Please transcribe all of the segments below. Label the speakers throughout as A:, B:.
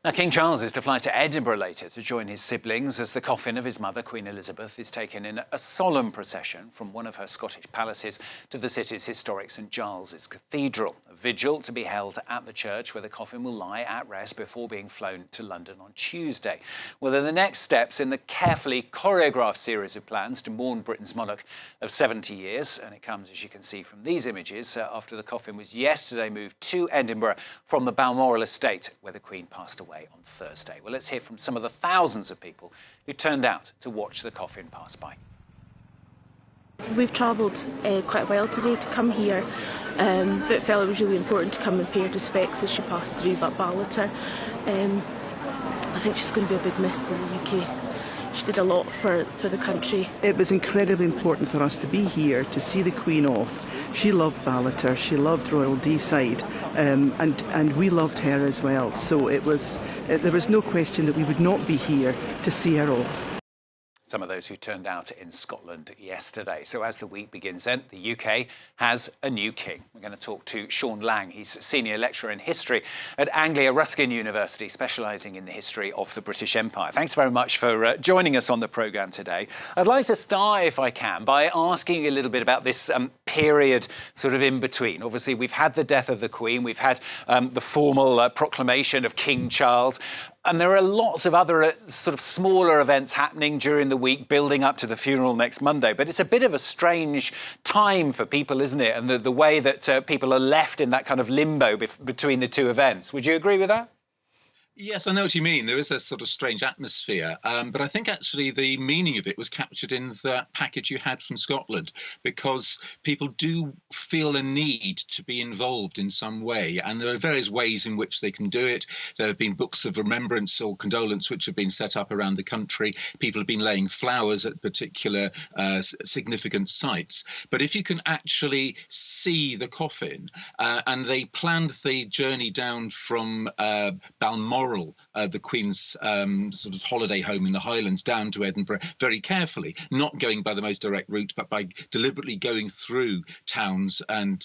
A: Now, King Charles is to fly to Edinburgh later to join his siblings as the coffin of his mother, Queen Elizabeth, is taken in a solemn procession from one of her Scottish palaces to the city's historic St Giles's Cathedral. A vigil to be held at the church where the coffin will lie at rest before being flown to London on Tuesday. Well, they're the next steps in the carefully choreographed series of plans to mourn Britain's monarch of 70 years. And it comes, as you can see from these images, after the coffin was yesterday moved to Edinburgh from the Balmoral estate where the Queen passed away on Thursday. Well, let's hear from some of the thousands of people who turned out to watch the coffin pass by.
B: We've travelled quite a while today to come here, but felt it was really important to come and pay her respects as she passed through Ballater. I think she's going to be a big miss to the UK. She did a lot for the country.
C: It was incredibly important for us to be here to see the Queen off. She loved Ballater, she loved Royal Deeside, and we loved her as well. So there was no question that we would not be here to see her off.
A: Some of those who turned out in Scotland yesterday. So as the week begins then, the UK has a new king. We're going to talk to Sean Lang. He's Senior Lecturer in History at Anglia Ruskin University, specialising in the history of the British Empire. Thanks very much for joining us on the programme today. I'd like to start, if I can, by asking you a little bit about this period sort of in between. Obviously, we've had the death of the Queen, we've had the formal proclamation of King Charles, and there are lots of other sort of smaller events happening during the week building up to the funeral next Monday. But it's a bit of a strange time for people, isn't it? And the way that people are left in that kind of limbo between the two events. Would you agree with that?
D: Yes, I know what you mean. There is a sort of strange atmosphere, but I think actually the meaning of it was captured in that package you had from Scotland, because people do feel a need to be involved in some way, and there are various ways in which they can do it. There have been books of remembrance or condolence which have been set up around the country. People have been laying flowers at particular significant sites. But if you can actually see the coffin, and they planned the journey down from Balmoral, the Queen's sort of holiday home in the Highlands, down to Edinburgh very carefully, not going by the most direct route, but by deliberately going through towns and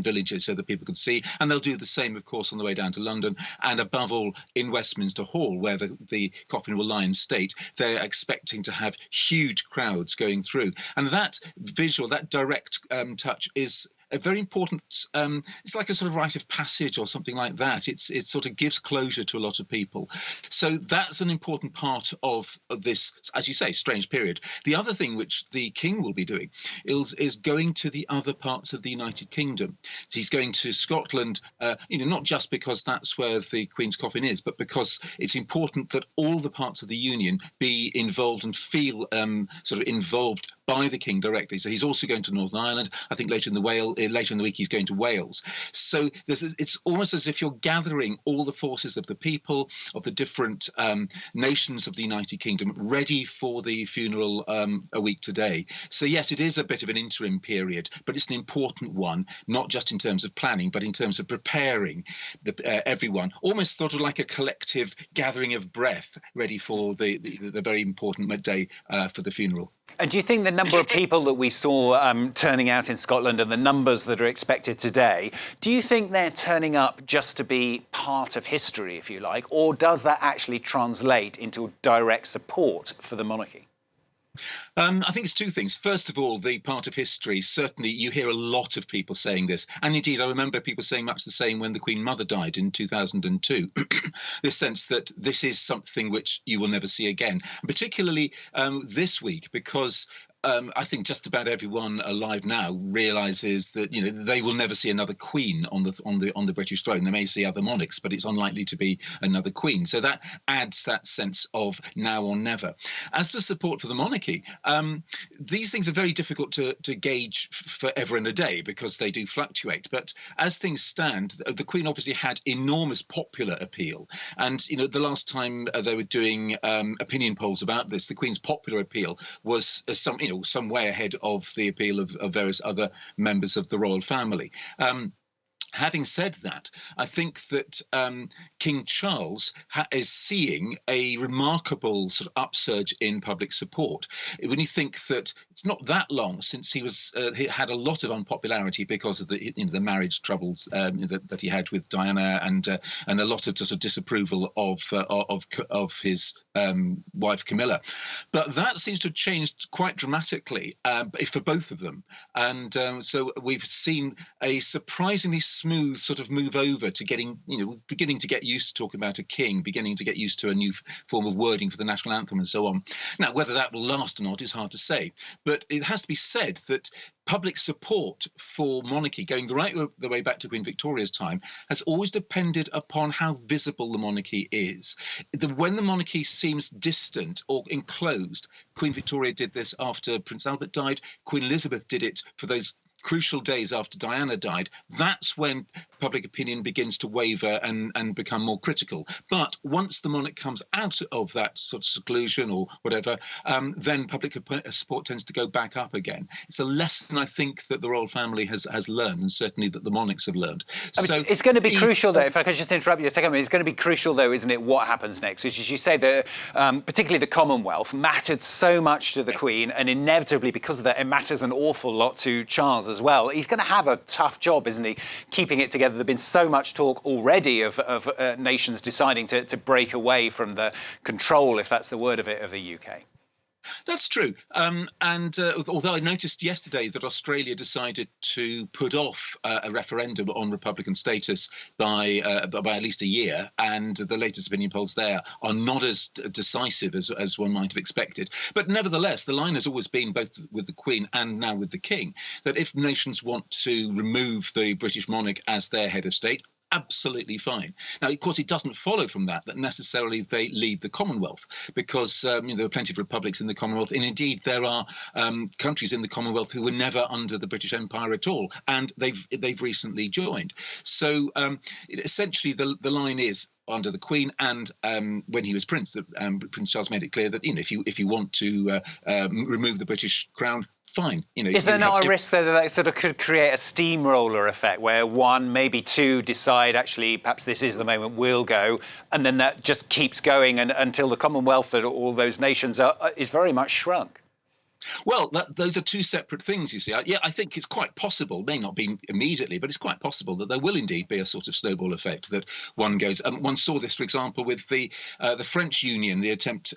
D: villages so that people could see. And they'll do the same, of course, on the way down to London, and above all in Westminster Hall, where the coffin will lie in state. They're expecting to have huge crowds going through. And that visual, that direct touch is a very important, it's like a sort of rite of passage or something like that. It sort of gives closure to a lot of people. So that's an important part of this, as you say, strange period. The other thing which the king will be doing is going to the other parts of the United Kingdom. He's going to Scotland, not just because that's where the Queen's coffin is, but because it's important that all the parts of the Union be involved and feel sort of involved by the king directly. So he's also going to Northern Ireland. I think later in the week he's going to Wales. So it's almost as if you're gathering all the forces of the people of the different nations of the United Kingdom ready for the funeral a week today. So yes, it is a bit of an interim period, but it's an important one, not just in terms of planning, but in terms of preparing everyone, almost sort of like a collective gathering of breath, ready for the very important day for the funeral.
A: And do you think the number of people that we saw turning out in Scotland and the numbers that are expected today, do you think they're turning up just to be part of history, if you like, or does that actually translate into direct support for the monarchy?
D: I think it's two things. First of all, the part of history, certainly you hear a lot of people saying this. And indeed, I remember people saying much the same when the Queen Mother died in 2002. This sense that this is something which you will never see again, particularly this week, because I think just about everyone alive now realises that they will never see another queen on the British throne. They may see other monarchs, but it's unlikely to be another queen. So that adds that sense of now or never. As for support for the monarchy, these things are very difficult to gauge forever and a day because they do fluctuate. But as things stand, the Queen obviously had enormous popular appeal. And the last time they were doing opinion polls about this, the Queen's popular appeal was some way ahead of the appeal of various other members of the royal family. Having said that, I think that King Charles is seeing a remarkable sort of upsurge in public support. When you think that it's not that long since he had a lot of unpopularity because of the marriage troubles that he had with Diana, and a lot of sort of disapproval of his wife Camilla, but that seems to have changed quite dramatically for both of them, and so we've seen a surprisingly smooth sort of move over to beginning to get used to talking about a king, beginning to get used to a new form of wording for the national anthem and so on. Now, whether that will last or not is hard to say, but it has to be said that public support for monarchy, going the way back to Queen Victoria's time, has always depended upon how visible the monarchy is. When the monarchy seems distant or enclosed, Queen Victoria did this after Prince Albert died, Queen Elizabeth did it for those crucial days after Diana died. That's when public opinion begins to waver and become more critical. But once the monarch comes out of that sort of seclusion or whatever, then public support tends to go back up again. It's a lesson I think that the royal family has learned, and certainly that the monarchs have learned.
A: So it's going to be crucial, though, if I could just interrupt you a second, it's going to be crucial, though, isn't it, what happens next? Which, as you say, particularly the Commonwealth mattered so much to the Queen, and inevitably, because of that, it matters an awful lot to Charles as well. He's going to have a tough job, isn't he, keeping it together? There's been so much talk already of nations deciding to break away from the control, if that's the word of it, of the UK.
D: That's true. Although I noticed yesterday that Australia decided to put off a referendum on Republican status by at least a year, and the latest opinion polls there are not as decisive as one might have expected. But nevertheless, the line has always been, both with the Queen and now with the King, that if nations want to remove the British monarch as their head of state, absolutely fine. Now, of course, it doesn't follow from that necessarily they leave the Commonwealth, because there are plenty of republics in the Commonwealth, and indeed there are countries in the Commonwealth who were never under the British Empire at all, and they've recently joined. So essentially, the line is, under the Queen and when he was Prince, Prince Charles made it clear that if you want to remove the British crown, fine.
A: Is there not a risk though that sort of could create a steamroller effect, where one, maybe two, decide actually perhaps this is the moment, we'll go, and then that just keeps going until the Commonwealth and all those nations is very much shrunk?
D: Well, those are two separate things, you see. I think it's quite possible, may not be immediately, but it's quite possible that there will indeed be a sort of snowball effect, that one goes. One saw this, for example, with the French Union, the attempt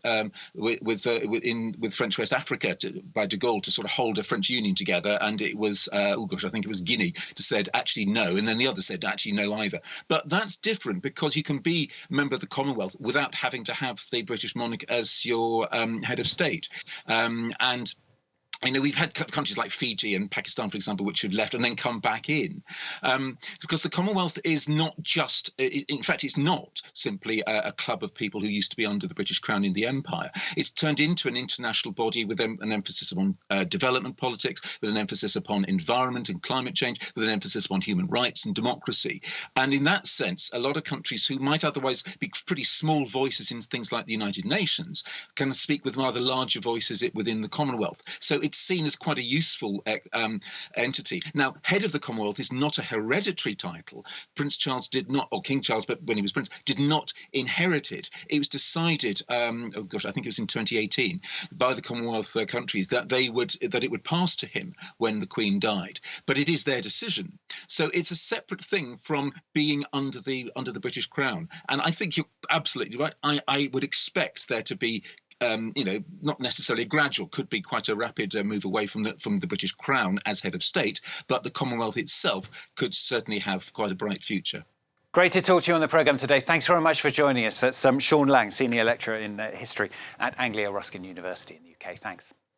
D: with French West Africa by de Gaulle to sort of hold a French Union together, and it was, I think it was Guinea, to said actually no, and then the other said actually no either. But that's different, because you can be a member of the Commonwealth without having to have the British monarch as your head of state, and we've had countries like Fiji and Pakistan, for example, which have left and then come back in, because the Commonwealth is not just, in fact, it's not simply a club of people who used to be under the British Crown in the Empire. It's turned into an international body with an emphasis on development politics, with an emphasis upon environment and climate change, with an emphasis upon human rights and democracy. And in that sense, a lot of countries who might otherwise be pretty small voices in things like the United Nations can speak with rather larger voices within the Commonwealth. So it's seen as quite a useful entity. Now, head of the Commonwealth is not a hereditary title. Prince Charles did not, or King Charles, but when he was Prince, did not inherit it. It was decided, I think it was in 2018, by the Commonwealth countries that it would pass to him when the Queen died. But it is their decision. So it's a separate thing from being under the British Crown. And I think you're absolutely right. I would expect there to be not necessarily gradual, could be quite a rapid move away from the British Crown as head of state, but the Commonwealth itself could certainly have quite a bright future.
A: Great to talk to you on the programme today. Thanks very much for joining us. That's Sean Lang, Senior Lecturer in History at Anglia Ruskin University in the UK. Thanks.